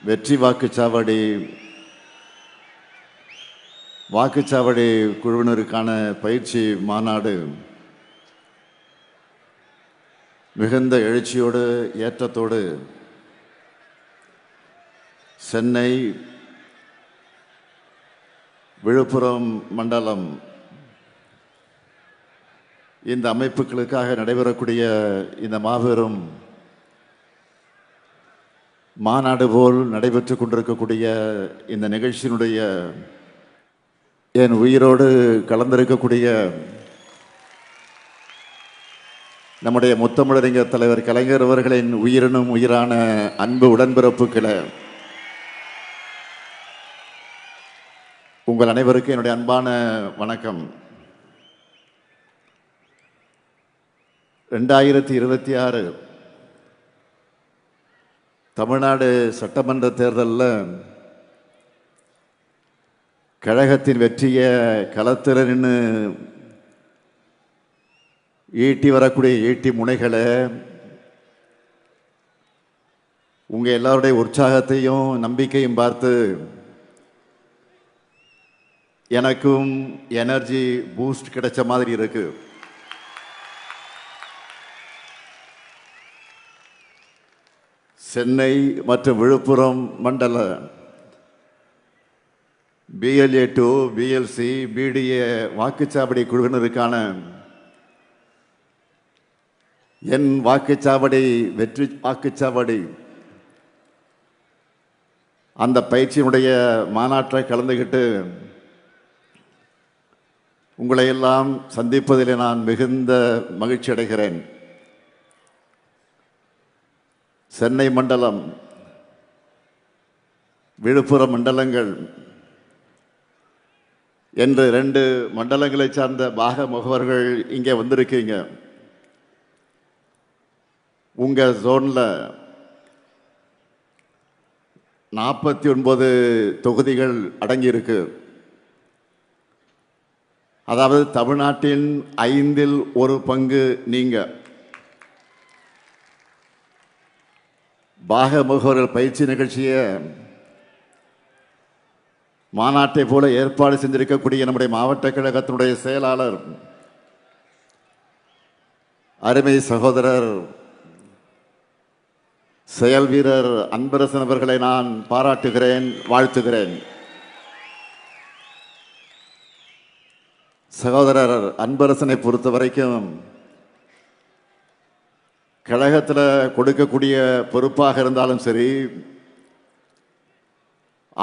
வெற்றி வாக்குச்சாவடி குழுவினருக்கான பயிற்சி மாநாடு மிகுந்த எழுச்சியோடு ஏற்றத்தோடு சென்னை, விழுப்புரம் மண்டலம் இந்த அமைப்புகளுக்காக நடைபெறக்கூடிய இந்த மாபெரும் மாநாடு போல் நடைபெற்று கொண்டிருக்கக்கூடிய இந்த நிகழ்ச்சியினுடைய என் உயிரோடு கலந்திருக்கக்கூடிய நம்முடைய முத்தமிழறிஞர் தலைவர் கலைஞர் அவர்களின் உயிரினும் உயிரான அன்பு உடன்பிறப்புக்களை, உங்கள் அனைவருக்கும் என்னுடைய அன்பான வணக்கம். 2026 தமிழ்நாடு சட்டமன்ற தேர்தலில் கழகத்தின் வெற்றியை களத்தில் நின்று ஈட்டி வரக்கூடிய ஈட்டி முனைகளை உங்கள் எல்லாருடைய உற்சாகத்தையும் நம்பிக்கையும் பார்த்து எனக்கும் எனர்ஜி பூஸ்ட் கிடைச்ச மாதிரி இருக்கு. சென்னை மற்றும் விழுப்புரம் மண்டல BLA 2, BLC, BDA வாக்குச்சாவடி குழுவினருக்கான என் வாக்குச்சாவடி வெற்றி வாக்குச்சாவடி அந்த பயிற்சியினுடைய மாநாட்டை கலந்துக்கிட்டு உங்களை எல்லாம் சந்திப்பதில் நான் மிகுந்த மகிழ்ச்சி அடைகிறேன். சென்னை மண்டலம், விழுப்புரம் மண்டலங்கள் என்று 2 மண்டலங்களை சார்ந்த பாக முகவர்கள் இங்கே வந்திருக்கீங்க. உங்க ஜோன்ல 49 தொகுதிகள் அடங்கியிருக்கு. அதாவது தமிழ்நாட்டின் 5இல் 1 பங்கு நீங்க. பாக முகவர்கள் பயிற்சி நிகழ்ச்சியை மாநாட்டை போல ஏற்பாடு செஞ்சிருக்கக்கூடிய நம்முடைய மாவட்ட கழகத்தினுடைய செயலாளர் அருமை சகோதரர் செயல் வீரர் அன்பரசன் அவர்களை நான் பாராட்டுகிறேன், வாழ்த்துகிறேன். சகோதரர் அன்பரசனை பொறுத்த வரைக்கும் கழகத்தில் கொடுக்கக்கூடிய பொறுப்பாக இருந்தாலும் சரி,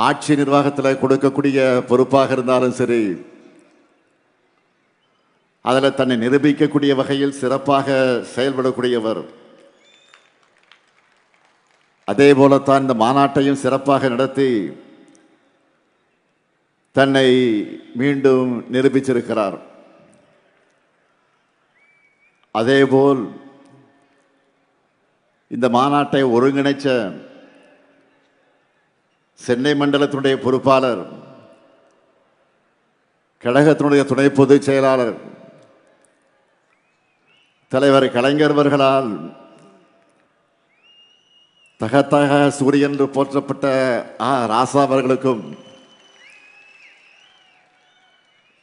ஆட்சி நிர்வாகத்தில் கொடுக்கக்கூடிய பொறுப்பாக இருந்தாலும் சரி, அதில் தன்னை நிரூபிக்கக்கூடிய வகையில் சிறப்பாக செயல்படக்கூடியவர். அதே போலத்தான் இந்த மாநாட்டையும் சிறப்பாக நடத்தி தன்னை மீண்டும் நிரூபிச்சிருக்கிறார். அதேபோல் இந்த மாநாட்டை ஒருங்கிணைச்ச சென்னை மண்டலத்தினுடைய பொறுப்பாளர், கழகத்தினுடைய துணை பொதுச் செயலாளர் தலைவர் கலைஞர் அவர்களால் தகத்தக சூரியன் என்று போற்றப்பட்ட ராசா அவர்களுக்கும்,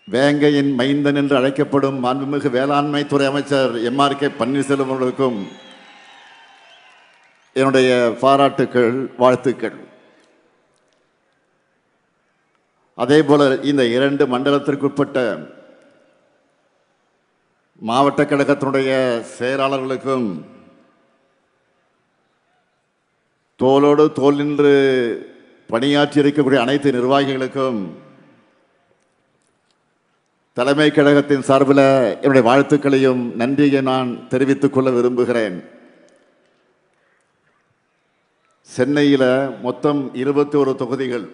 வேங்கையின் மைந்தன் என்று அழைக்கப்படும் மாண்புமிகு வேளாண்மை துறை அமைச்சர் MRK பன்னீர்செல்வம் அவர்களுக்கும் என்னுடைய பாராட்டுக்கள், வாழ்த்துக்கள். அதே போல இந்த 2 மண்டலத்திற்குட்பட்ட மாவட்ட கழகத்தினுடைய செயலாளர்களுக்கும், தோளோடு தோள் நின்று பணியாற்றி இருக்கக்கூடிய அனைத்து நிர்வாகிகளுக்கும் தலைமை கழகத்தின் சார்பில் என்னுடைய வாழ்த்துக்களையும் நன்றியை நான் தெரிவித்துக் கொள்ள விரும்புகிறேன். சென்னையில் மொத்தம் 21 தொகுதிகள்,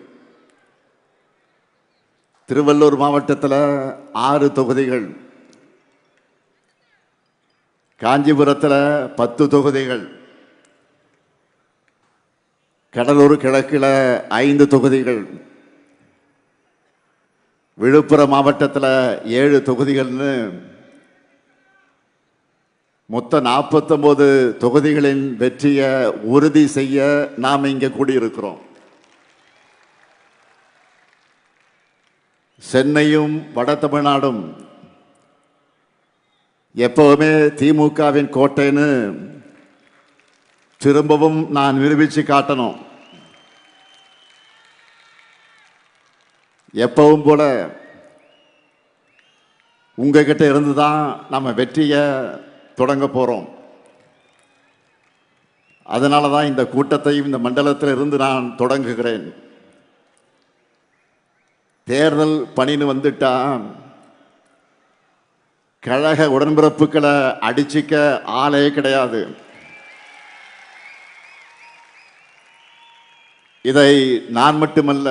திருவள்ளூர் மாவட்டத்தில் 6 தொகுதிகள், காஞ்சிபுரத்தில் 10 தொகுதிகள், கடலூர் கிழக்கில் 5 தொகுதிகள், விழுப்புரம் மாவட்டத்தில் 7 தொகுதிகள்னு மொத்தம் 49 தொகுதிகளின் வெற்றியை உறுதி செய்ய நாம் இங்கே கூடியிருக்கிறோம். சென்னையும் வட தமிழ்நாடும் எப்பவுமே திமுகவின் கோட்டைன்னு திரும்பவும் நான் நிரூபித்து காட்டணும். எப்பவும் போல உங்ககிட்ட இருந்து தான் நம்ம வெற்றியை தொடங்க போகிறோம். அதனால தான் இந்த கூட்டத்தையும் இந்த மண்டலத்தில் இருந்து நான் தொடங்குகிறேன். தேர்தல் பணின்னு வந்துட்டா கழக உடன்பிறப்புகளை அடிச்சிக்க ஆளே கிடையாது. இதை நான் மட்டுமல்ல,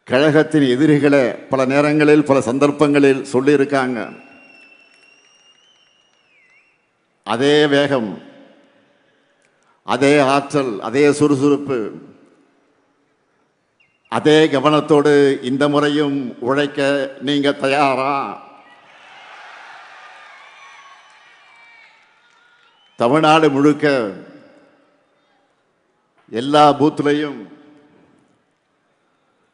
கழகத்தின் எதிரிகளை பல நேரங்களில் பல சந்தர்ப்பங்களில் சொல்லியிருக்காங்க. அதே வேகம், அதே ஆற்றல், அதே சுறுசுறுப்பு, அதே கவனத்தோடு இந்த முறையும் உழைக்க நீங்க தயாரா? தமிழ்நாடு முழுக்க எல்லா பூத்துலையும்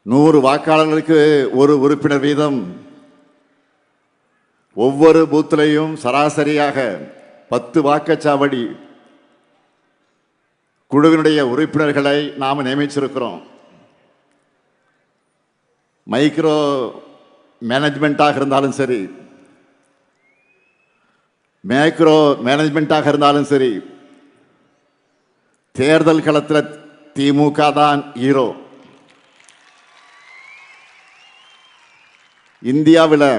100 வாக்காளர்களுக்கு ஒரு உறுப்பினர் வீதம், ஒவ்வொரு பூத்திலையும் சராசரியாக 10 வாக்குச்சாவடி குழுவினுடைய உறுப்பினர்களை நாம் நியமிச்சிருக்கிறோம். மைக்ரோ மேனேஜ்மெண்ட்டாக இருந்தாலும் சரி, மேக்ரோ மேனேஜ்மெண்ட்டாக இருந்தாலும் சரி, தேர்தல் களத்தில் திமுக தான் ஹீரோ. இந்தியாவில்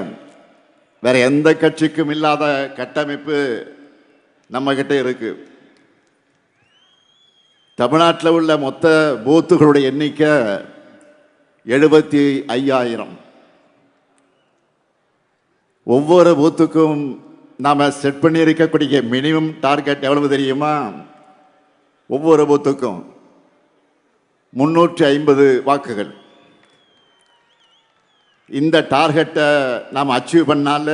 வேற எந்த கட்சிக்கும் இல்லாத கட்டமைப்பு நம்ம கிட்ட இருக்கு. தமிழ்நாட்டில் உள்ள மொத்த பூத்துகளுடைய எண்ணிக்கை 75,000. ஒவ்வொரு பூத்துக்கும் நாம செட் பண்ணி இருக்கக்கூடிய மினிமம் டார்கெட் எவ்வளவு தெரியுமா? ஒவ்வொரு பூத்துக்கும் 350 வாக்குகள். இந்த டார்கெட்டை நாம் அச்சீவ் பண்ணால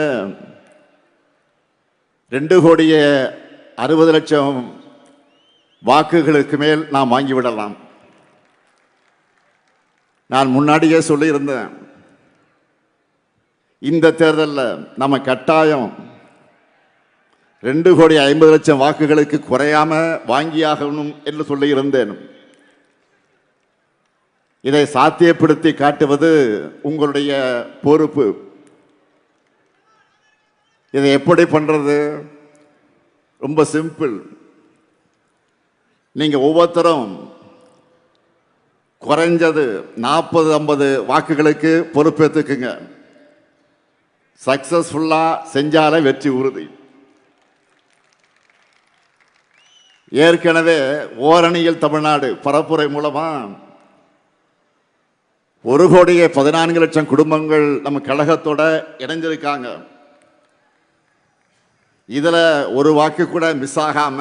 2,60,00,000 வாக்குகளுக்கு மேல் நாம் வாங்கிவிடலாம். நான் முன்னாடியே சொல்லியிருந்தேன், இந்த தேர்தலில் நம்ம கட்டாயம் 2,50,00,000 வாக்குகளுக்கு குறையாம வாங்கியாகணும் என்று சொல்லியிருந்தேன். இதை சாத்தியப்படுத்தி காட்டுவது உங்களுடைய பொறுப்பு. இதை எப்படி பண்றது? ரொம்ப சிம்பிள். நீங்க ஒவ்வொருத்தரும் குறைஞ்சது 40-50 வாக்குகளுக்கு பொறுப்பேற்றுக்குங்க. சக்சஸ்ஃபுல்லா செஞ்சாலே வெற்றி உறுதி. ஏற்கனவே ஓரணியில் தமிழ்நாடு பரப்புரை மூலமா 1,14,00,000 குடும்பங்கள் நம்ம கழகத்தோட இணைஞ்சிருக்காங்க. இதுல ஒரு வாக்கு கூட மிஸ் ஆகாம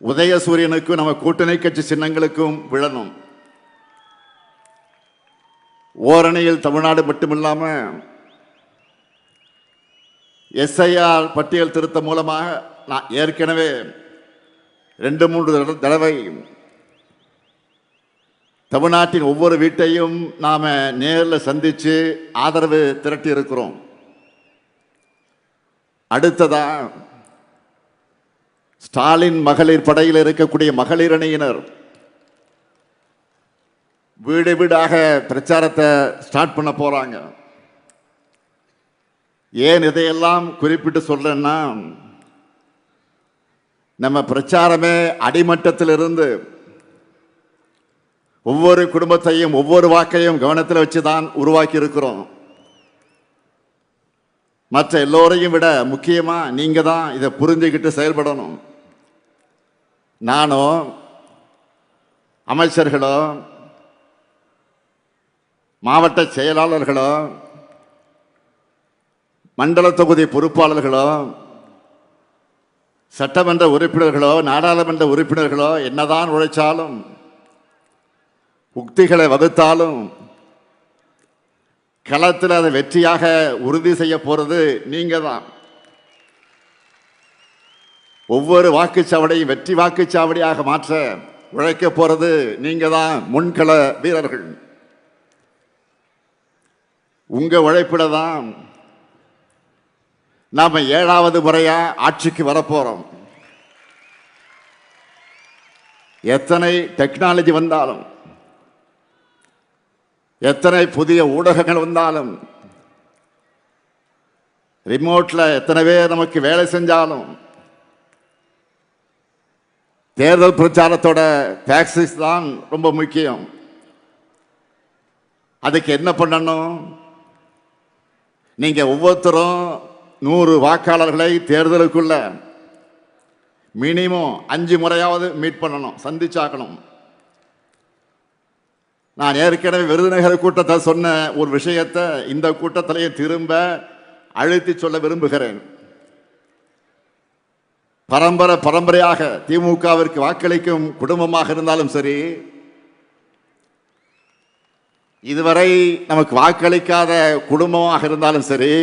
உதயசூரியனுக்கும் நம்ம கூட்டணி கட்சி சின்னங்களுக்கும் விழணும். ஓரணியில் தமிழ்நாடு மட்டுமில்லாம எஸ்ஐஆர் பட்டியல் திருத்தம் மூலமாக நான் ஏற்கனவே 2-3 தடவை தமிழ்நாட்டின் ஒவ்வொரு வீட்டையும் நாம நேரில் சந்திச்சு ஆதரவு திரட்டி இருக்கிறோம். அடுத்ததா ஸ்டாலின் மகளிர் படையில் இருக்கக்கூடிய மகளிர் அணியினர் வீடு வீடாக பிரச்சாரத்தை ஸ்டார்ட் பண்ண போறாங்க. ஏன் இதையெல்லாம் குறிப்பிட்டு சொல்றேன்னா, நம்ம பிரச்சாரமே அடிமட்டத்திலிருந்து ஒவ்வொரு குடும்பத்தையும் ஒவ்வொரு வாக்கையும் கவனத்தில் வச்சுதான் உருவாக்கி இருக்கிறோம். மற்ற எல்லோரையும் விட முக்கியமா நீங்க தான் இதை புரிஞ்சுக்கிட்டு செயல்படணும். நானோ அமைச்சர்களோ மாவட்ட செயலாளர்களோ மண்டல தொகுதி பொறுப்பாளர்களோ சட்டமன்ற உறுப்பினர்களோ நாடாளுமன்ற உறுப்பினர்களோ என்னதான் உழைச்சாலும் உக்திகளை வகுத்தாலும் களத்தில் அதை வெற்றியாக உறுதி செய்ய போறது நீங்க தான். ஒவ்வொரு வாக்குச்சாவடியும் வெற்றி வாக்குச்சாவடியாக மாற்ற உழைக்க போறது நீங்க தான் முன்கள வீரர்கள். உங்க உழைப்பிட தான் நாம 7வது முறையா ஆட்சிக்கு வரப்போறோம். எத்தனை டெக்னாலஜி வந்தாலும், எத்தனை புதிய ஊடகங்கள் வந்தாலும், ரிமோட்ல எத்தனை பேர் நமக்கு வேலை செஞ்சாலும், தேர்தல் பிரச்சாரத்தோட டாக்ஸிஸ் தான் ரொம்ப முக்கியம். அதுக்கு என்ன பண்ணணும்? நீங்க ஒவ்வொருத்தரும் 100 வாக்காளர்களை தேர்தலுக்குள்ள மினிமம் 5 முறையாவது மீட் பண்ணணும், சந்திச்சாக்கணும். நான் ஏற்கனவே விருதுநகர் கூட்டத்தை சொன்ன ஒரு விஷயத்தை இந்த கூட்டத்திலேயே திரும்ப அழுத்தி சொல்ல விரும்புகிறேன். பரம்பரையாக திமுகவிற்கு வாக்களிக்கும் குடும்பமாக இருந்தாலும் சரி, இதுவரை நமக்கு வாக்களிக்காத குடும்பமாக இருந்தாலும் சரி,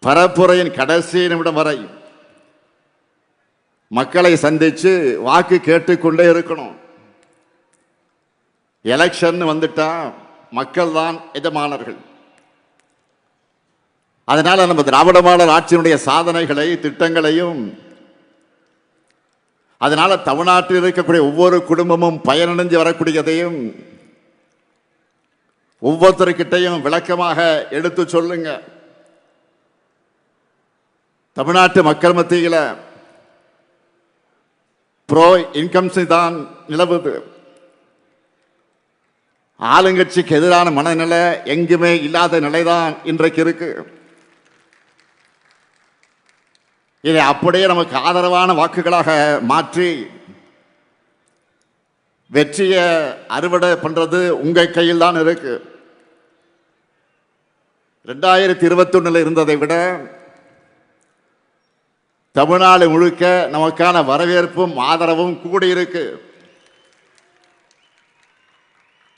பரப்புரையின் கடைசி நிமிடம் வரை மக்களை சந்திச்சு வாக்கு கேட்டுக்கொண்டே இருக்கணும். எலெக்ஷன் வந்துட்டா மக்கள் தான் எஜமானர்கள். அதனால நம்ம திராவிட மாடல் ஆட்சியினுடைய சாதனைகளை, திட்டங்களையும், அதனால தமிழ்நாட்டில் இருக்கக்கூடிய ஒவ்வொரு குடும்பமும் பயனடைஞ்சு வரக்கூடியதையும் ஒவ்வொருத்தருக்கிட்டையும் விளக்கமாக எடுத்து சொல்லுங்க. தமிழ்நாட்டு மக்கள் மத்தியில் ப்ரோ இன்கம்ஸ் தான் நிலவுது. ஆளுங்கட்சிக்கு எதிரான மனநிலை எங்குமே இல்லாத நிலைதான் இன்றைக்கு இருக்கு. இதை அப்படியே நமக்கு ஆதரவான வாக்குகளாக மாற்றி வெற்றியை அறுவடை பண்றது உங்க கையில் தான் இருக்கு. 2021 இருந்ததை விட தமிழ்நாடு முழுக்க நமக்கான வரவேற்பும் ஆதரவும் கூடியிருக்கு.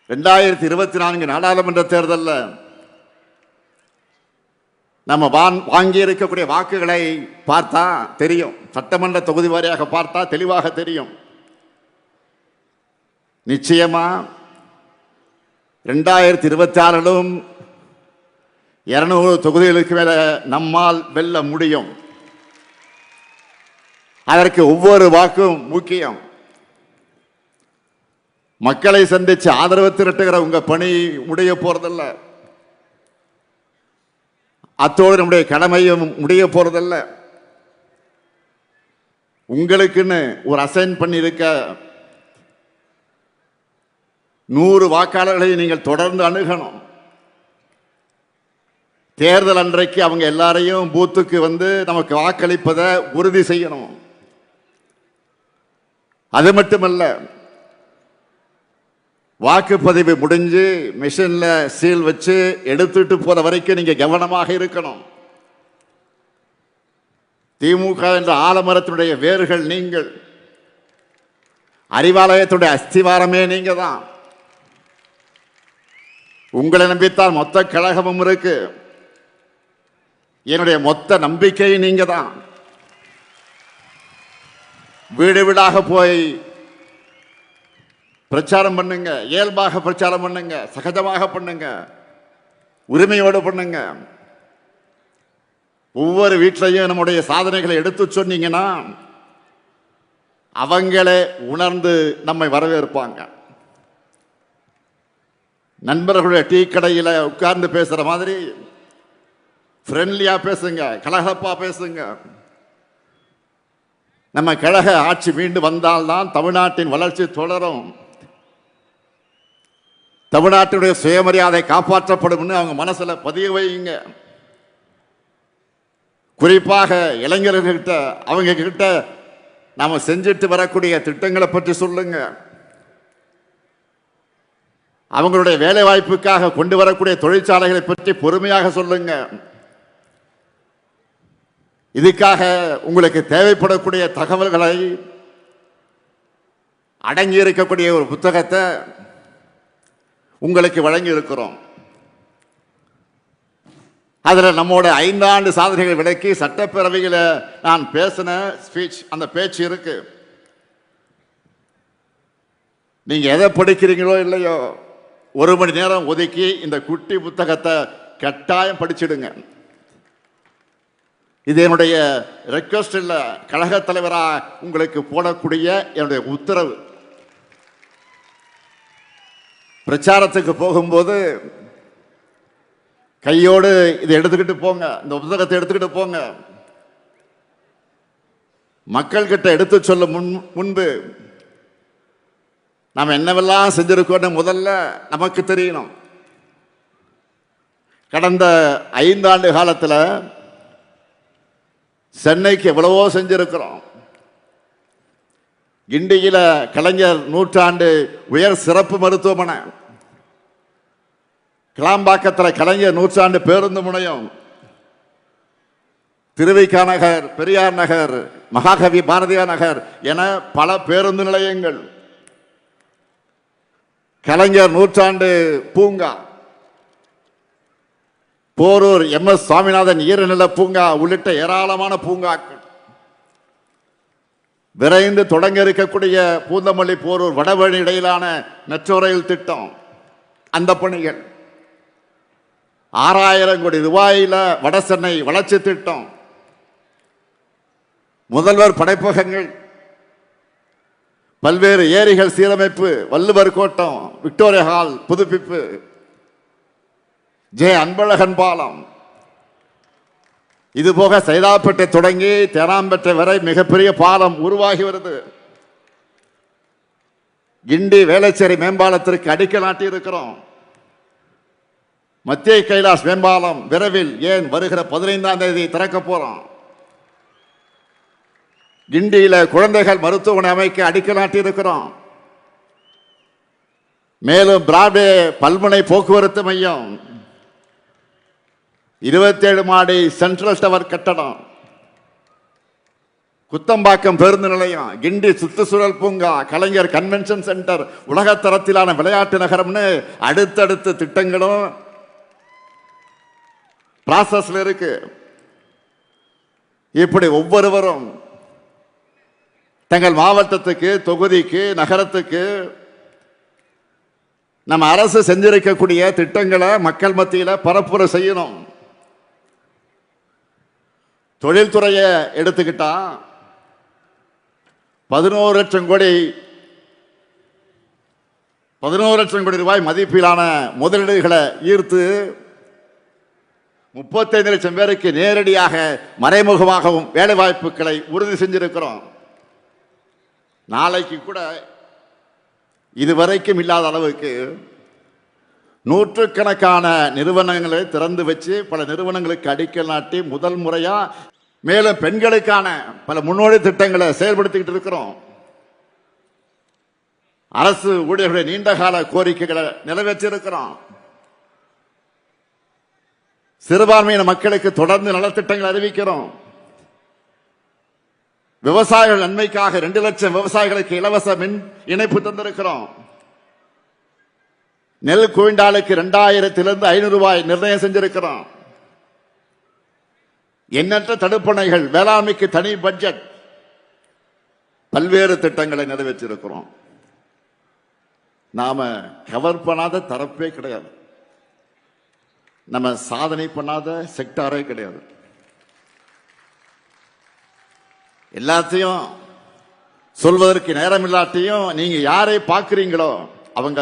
2024 நாடாளுமன்ற தேர்தலில் நம்ம வாங்கி இருக்கக்கூடிய வாக்குகளை பார்த்தா தெரியும். சட்டமன்ற தொகுதி வாரியாக பார்த்தா தெளிவாக தெரியும். நிச்சயமா 2026 200 தொகுதிகளுக்கு மேல நம்மால் வெல்ல முடியும். அதற்கு ஒவ்வொரு வாக்கும் முக்கியம். மக்களை சந்திச்சு ஆதரவு திரட்டுகிற உங்க பணி முடிய போறதல்ல, அத்தோடு நம்முடைய கடமையும் முடிய போறதல்ல. உங்களுக்குன்னு ஒரு அசைன் பண்ணியிருக்க 100 வாக்காளர்களை நீங்கள் தொடர்ந்து அணுகணும். தேர்தல் அன்றைக்கு அவங்க எல்லாரையும் பூத்துக்கு வந்து நமக்கு வாக்களிப்பதை உறுதி செய்யணும். அது மட்டுமல்ல, வாக்குப்பதிவு முடிஞ்சு மிஷின்ல சீல் வச்சு எடுத்துட்டு போற வரைக்கும் நீங்க கவனமாக இருக்கணும். திமுக என்ற ஆலமரத்தினுடைய வேர்கள் நீங்கள், அறிவாலயத்துடைய அஸ்திவாரமே நீங்க தான். உங்களை நம்பித்தான் மொத்த கழகமும் இருக்கு. என்னுடைய மொத்த நம்பிக்கை நீங்க தான். வீடு வீடாக போய் பிரச்சாரம் பண்ணுங்க, இயல்பாக பிரச்சாரம் பண்ணுங்க, சகஜமாக பண்ணுங்க, உரிமையோடு பண்ணுங்க. ஒவ்வொரு வீட்டிலையும் நம்முடைய சாதனைகளை எடுத்து சொன்னீங்கன்னா அவங்களே உணர்ந்து நம்மை வரவேற்பாங்க. நண்பர்களுடைய டீ கடையில் உட்கார்ந்து பேசுற மாதிரி ஃப்ரெண்ட்லியா பேசுங்க, கலகலப்பா பேசுங்க. நம்ம கழக ஆட்சி மீண்டும் வந்தால்தான் தமிழ்நாட்டின் வளர்ச்சி தொடரும். தமிழ்நாட்டினுடைய சுயமரியாதை காப்பாற்றப்படும் அவங்க மனசுல பதிய வைங்க. குறிப்பாக இளைஞர்கள்கிட்ட, அவங்க கிட்ட நாம செஞ்சுட்டு வரக்கூடிய திட்டங்களை பற்றி சொல்லுங்க. அவங்களுடைய வேலை வாய்ப்புக்காக கொண்டு வரக்கூடிய தொழிற்சாலைகளை பற்றி பொறுமையாக சொல்லுங்க. இதுக்காக உங்களுக்கு தேவைப்படக்கூடிய தகவல்களை அடங்கி இருக்கக்கூடிய ஒரு புத்தகத்தை உங்களுக்கு வழங்கி இருக்கிறோம். அதில் நம்மோட 5 ஆண்டு சாதனைகளை விளக்கி சட்டப்பேரவையில் நான் பேசின ஸ்பீச், அந்த பேச்சு இருக்கு. நீங்க எதை படிக்கிறீங்களோ இல்லையோ 1 மணி நேரம் ஒதுக்கி இந்த குட்டி புத்தகத்தை கட்டாயம் படிச்சிடுங்க. இது என்னுடைய ரெக்வஸ்ட் இல்ல, கழக தலைவரா உங்களுக்கு போடக்கூடிய என்னுடைய உத்தரவு. பிரச்சாரத்துக்கு போகும்போது கையோடு இதை எடுத்துக்கிட்டு போங்க, இந்த புத்தகத்தை எடுத்துக்கிட்டு போங்க. மக்கள் கிட்ட எடுத்து சொல்ல முன்பு நாம் என்னவெல்லாம் செஞ்சிருக்கோம் முதல்ல நமக்கு தெரியணும். கடந்த 5 ஆண்டு காலத்தில் சென்னைக்கு எவ்வளவோ செஞ்சிருக்கிறோம். கிண்டியில கலைஞர் 100ஆண்டு உயர் சிறப்பு மருத்துவமனை, கிளாம்பாக்கத்தில் கலைஞர் 100ஆண்டு பேருந்து முனையம், திருவிக நகர், பெரியார் நகர், மகாகவி பாரதியார் நகர் என பல பேருந்து நிலையங்கள், கலைஞர் 100ஆண்டு பூங்கா, போரூர் MS சுவாமிநாதன் ஈரநில பூங்கா உள்ளிட்ட ஏராளமான பூங்காக்கள், விரைந்து தொடங்க இருக்கக்கூடிய பூந்தமல்லி போரூர் வடவழி இடையிலான மெட்ரோ ரயில் திட்டம், அந்த பணிகள், 6000 கோடி ரூபாயில வட சென்னை வளர்ச்சி திட்டம், முதல்வர் படைப்பகங்கள், பல்வேறு ஏரிகள் சீரமைப்பு, வள்ளுவர் கோட்டம், விக்டோரியா ஹால் புதுப்பிப்பு, ஜே அன்பழகன் பாலம், இதுபோக சைதாப்பேட்டை தொடங்கி தேனாம்பேட்டை வரை மிகப்பெரிய பாலம் உருவாகி வருது. கிண்டி வேளச்சேரி மேம்பாலத்திற்கு அடிக்கல் நாட்டி இருக்கிறோம். மத்திய கைலாஷ் மேம்பாலம் விரைவில், ஏன் வருகிற 15ஆம் தேதி திறக்க போறோம். கிண்டியில குழந்தைகள் மருத்துவமனை அமைக்க அடிக்கல் நாட்டி இருக்கிறோம். மேலும் பிராட்வே பல்முனை போக்குவரத்து மையம், 27 மாடி சென்ட்ரல் டவர் கட்டடம், குத்தம்பாக்கம் பேருந்து நிலையம், கிண்டி சுற்றுச்சூழல் பூங்கா, கலைஞர் கன்வென்ஷன் சென்டர், உலகத்தரத்திலான விளையாட்டு நகரம்னு அடுத்தடுத்த திட்டங்களும் ப்ராசஸ்ல இருக்கு. இப்படி ஒவ்வொருவரும் தங்கள் மாவட்டத்துக்கு, தொகுதிக்கு, நகரத்துக்கு நம்ம அரசு செஞ்சிருக்கக்கூடிய திட்டங்களை மக்கள் மத்தியில் பரப்புரை செய்யணும். தொழில்துறையை எடுத்துக்கிட்டா 11 லட்சம் கோடி ரூபாய் மதிப்பிலான முதலீடுகளை ஈர்த்து 35 லட்சம் பேருக்கு நேரடியாக மறைமுகமாகவும் வேலை வாய்ப்புகளை உறுதி செஞ்சிருக்கிறோம். நாளைக்கு கூட இதுவரைக்கும் இல்லாத அளவுக்கு நூற்றுக்கணக்கான நிறுவனங்களை திறந்து வச்சு பல நிறுவனங்களுக்கு அடிக்கல் நாட்டி முதல் முறையா மேலும் பெண்களுக்கான பல முன்னோடி திட்டங்களை செயல்படுத்திக்கிட்டு இருக்கிறோம். அரசு ஊழியர்களுடைய நீண்டகால கோரிக்கைகளை நிறைவேற்றிருக்கிறோம். சிறுபான்மையின மக்களுக்கு தொடர்ந்து நலத்திட்டங்கள் அறிவிக்கிறோம். விவசாயிகள் நன்மைக்காக 2 லட்சம் விவசாயிகளுக்கு இலவச மின் இணைப்பு தந்திருக்கிறோம். நெல் குவிண்டாலுக்கு 2000 500 ரூபாய் நிர்ணயம் செஞ்சிருக்கிறோம். எண்ணற்ற தடுப்பணைகள், வேளாண்மைக்கு தனி பட்ஜெட், பல்வேறு திட்டங்களை நிறைவேற்றிருக்கிறோம். நாம கவர் பண்ணாத தரப்பே கிடையாது, நம்ம சாதனை பண்ணாத செக்டாரே கிடையாது. எல்லாத்தையும் சொல்வதற்கு நேரம் இல்லாட்டியும் நீங்க யாரை பார்க்கிறீங்களோ அவங்க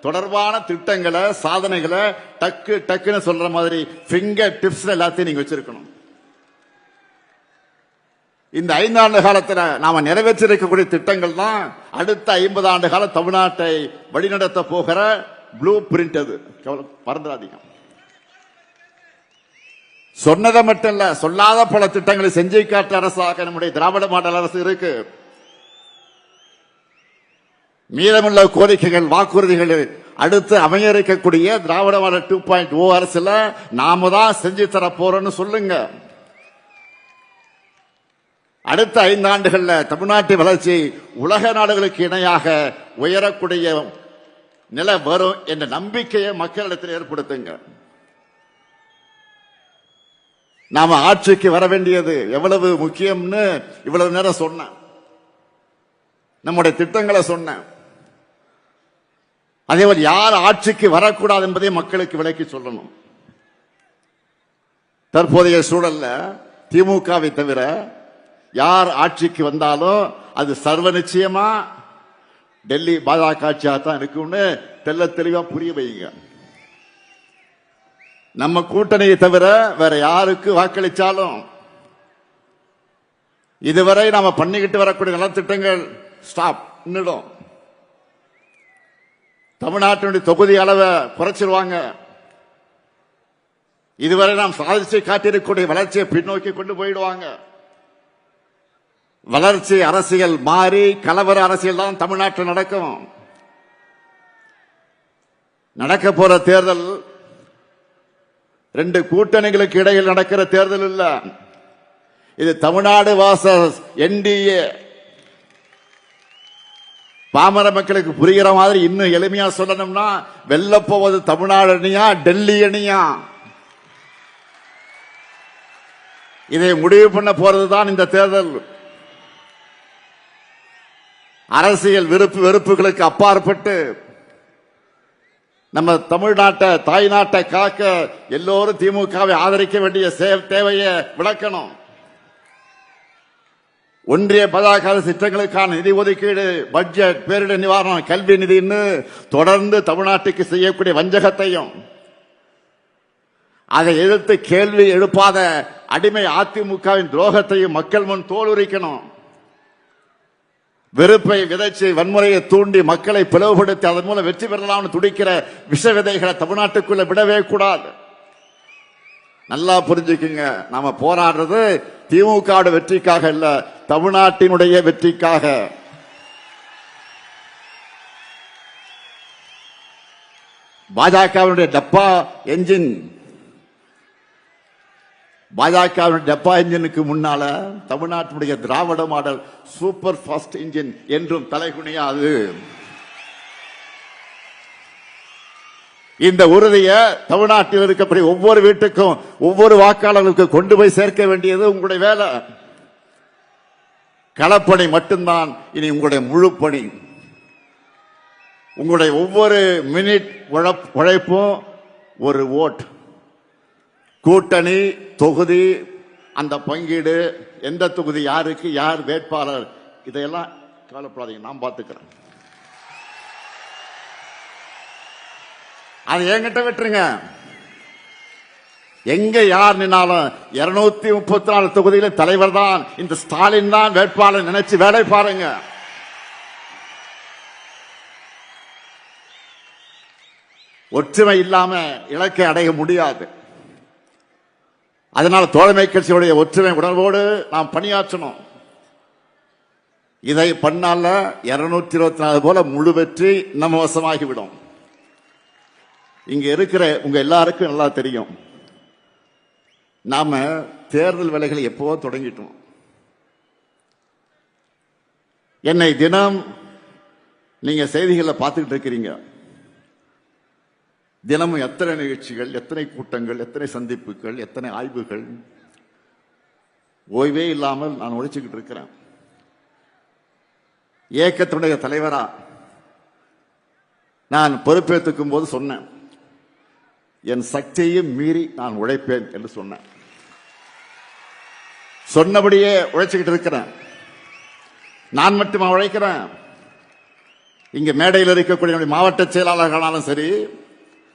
தொடர்பான திட்டங்களை, சாதனைகளை டக்கு டக்குன்னு சொல்ற மாதிரி ஃபிங்கர் டிப்ஸ் எல்லாத்தையும் நீங்க வச்சிருக்கணும். இந்த 5 ஆண்டு காலத்தில் நாம நிறைவேற்றிருக்கக்கூடிய திட்டங்கள் தான் அடுத்த 50 ஆண்டு கால தமிழ்நாட்டை வழிநடத்த போகிற ப்ளூ பிரிண்ட். அது மறந்துடாதீங்க. சொன்னதை மட்டும் இல்ல, சொல்லாத பல திட்டங்களை செஞ்சு காட்ட அரசாக நம்முடைய திராவிட மாடல் அரசு இருக்கு. மீதமுள்ள கோரிக்கைகள், வாக்குறுதிகள் அடுத்து அமைய இருக்கக்கூடிய திராவிட மாடல் 2.0 அரசுல நாம தான் செஞ்சு தர போறோம்னு சொல்லுங்க. அடுத்த 5 ஆண்டுகள்ல தமிழ்நாட்டின் வளர்ச்சி உலக நாடுகளுக்கு இணையாக உயரக்கூடிய நிலை வரும் என்ற நம்பிக்கையை மக்களிடத்தில் ஏற்படுத்துங்க. நாம ஆட்சிக்கு வர வேண்டியது எவ்வளவு முக்கியம்னு இவ்வளவு நேரம் சொன்ன, நம்முடைய திட்டங்களை சொன்ன, அதேபோல் யார் ஆட்சிக்கு வரக்கூடாது என்பதை மக்களுக்கு விளக்கி சொல்லணும். தற்போதைய சூழல்ல திமுகவை தவிர யார் ஆட்சிக்கு வந்தாலும் அது சர்வ நிச்சயமா டெல்லி பாஜக ஆட்சியாக தான் இருக்கும்னு தெல்ல தெளிவா புரிய வைங்க. நம்ம கூட்டணியை தவிர வேற யாருக்கு வாக்களிச்சாலும் இதுவரை நாம பண்ணிக்கிட்டு வரக்கூடிய நலத்திட்டங்கள் ஸ்டாப் நின்னுடும். தமிழ்நாட்டினுடைய தொகுதி அளவை குறைச்சிருவாங்க. இதுவரை நாம் சாதிச்சு காட்டியிருக்கக்கூடிய வளர்ச்சியை பின்னோக்கி கொண்டு போயிடுவாங்க. வளர்ச்சி அரசியல் மாறி கலவர அரசியல் தான் தமிழ்நாட்டில் நடக்கும். நடக்க போற தேர்தல் ரெண்டு கூட்டணிகளுக்கு இடையில் நடக்கிற தேர்தல் இல்ல. இது தமிழ்நாடு வாசஸ் என்டிஏ. பாமர மக்களுக்கு புரிகிற மாதிரி இன்னும் எளிமையா சொல்லணும்னா வெல்ல போவது தமிழ்நாடு அணியா டெல்லி அணியா, இதை முடிவு பண்ண போறதுதான் இந்த தேர்தல். அரசியல் விருப்பு வெறுப்புகளுக்கு அப்பாற்பட்டு நம்ம தமிழ்நாட்டை தாய் நாட்டை காக்க எல்லோரும் திமுகவை ஆதரிக்க வேண்டிய தேவையை விளக்கணும். ஒன்றிய பாஜக திட்டங்களுக்கான நிதி ஒதுக்கீடு, பட்ஜெட், பேரிடர் நிவாரணம், கல்வி நிதின்னு தொடர்ந்து தமிழ்நாட்டுக்கு செய்யக்கூடிய வஞ்சகத்தையும் அதை எதிர்த்து கேள்வி எழுப்பாத அடிமை அதிமுகவின் துரோகத்தையும் மக்கள் முன் தோலுரிக்கணும். வெறுப்பை விதைச்சு வன்முறையை தூண்டி மக்களை பிளவுபடுத்தி அதன் மூலம் வெற்றி பெறலாம்னு துடிக்கிற விஷ விதைகளை தமிழ்நாட்டுக்குள்ள விடவே கூடாது. நல்லா புரிஞ்சுக்குங்க, நாம போராடுறது திமுக வெற்றிக்காக இல்ல, தமிழ்நாட்டினுடைய வெற்றிக்காக. பாஜகவினுடைய டப்பா என்ஜின், பாஜகவின் டப்பா என்ஜினுக்கு முன்னால தமிழ்நாட்டினுடைய திராவிட மாடல் சூப்பர் ஃபாஸ்ட் இன்ஜின் என்றும் தலைகுனியாது. இந்த உறுதியை தமிழ்நாட்டில் இருக்கக்கூடிய ஒவ்வொரு வீட்டுக்கும் ஒவ்வொரு வாக்காளர்களுக்கு கொண்டு போய் சேர்க்க வேண்டியது உங்களுடைய வேலை. களப்பணி மட்டும்தான் இனி உங்களுடைய முழு பணி. உங்களுடைய ஒவ்வொரு மினிட் உழைப்பும் ஒரு ஓட். கூட்டணி, தொகுதி, அந்த பங்கீடு, எந்த தொகுதி யாருக்கு, யார் வேட்பாளர், இதையெல்லாம் கவலைப்படாதீங்க, நான் பார்த்துக்கிறேன். அது என்கிட்ட விட்டுருங்க. எங்க யார் நின்னாலும் 234 தொகுதியில தலைவர் தான் இந்த ஸ்டாலின் தான் வேட்பாளர் நினைச்சு வேலை பாருங்க. ஒற்றுமை இல்லாம இலக்கை அடைய முடியாது. அதனால தோழமை கட்சியுடைய ஒற்றுமை உணர்வோடு நாம் பணியாற்றணும். இதை பண்ணால 224 போல முழு வெற்றி நம்ம வசமாகிவிடும். இங்க இருக்கிற உங்க எல்லாருக்கும் நல்லா தெரியும், நாம தேர்தல் வேலைகளை எப்போ தொடங்கிட்டோம். என்னை தினம் நீங்க செய்திகளை பார்த்துக்கிட்டு இருக்கிறீங்க. தினமும் எத்தனை நிகழ்ச்சிகள், எத்தனை கூட்டங்கள், எத்தனை சந்திப்புகள், எத்தனை ஆய்வுகள், ஓய்வே இல்லாமல் நான் உழைச்சுக்கிட்டு இருக்கிறேன். இயக்கத்தினுடைய தலைவரா நான் பொறுப்பேற்றுக்கும் போது சொன்னேன், என் சக்தியையும் மீறி நான் உழைப்பேன் என்று சொன்னேன். சொன்னபடியே உழைச்சுக்கிட்டு இருக்கிறேன். நான் மட்டுமா உழைக்கிறேன்? இங்க மேடையில் இருக்கக்கூடிய மாவட்ட செயலாளர்களாலும் சரி,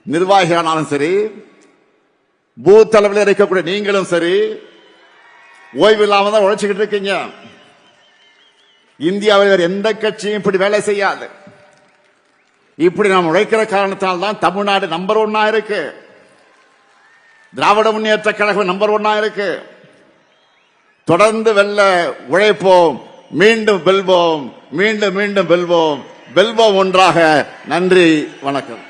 நிர்வாகிகளாலும் சரி, பூத் அளவில் இருக்கக்கூடிய நீங்களும் சரி, ஓய்வு இல்லாம தான் உழைச்சுக்கிட்டு இருக்கீங்க. இந்தியாவில் வேறு எந்த கட்சியும் இப்படி வேலை செய்யாது. இப்படி நாம் உழைக்கிற காரணத்தால் தான் தமிழ்நாடு நம்பர் 1 இருக்கு. திராவிட முன்னேற்ற கழகம் நம்பர் 1 இருக்கு. தொடர்ந்து வெல்ல உழைப்போம், மீண்டும் வெல்வோம், மீண்டும் மீண்டும் வெல்வோம், வெல்வோம் ஒன்றாக. நன்றி, வணக்கம்.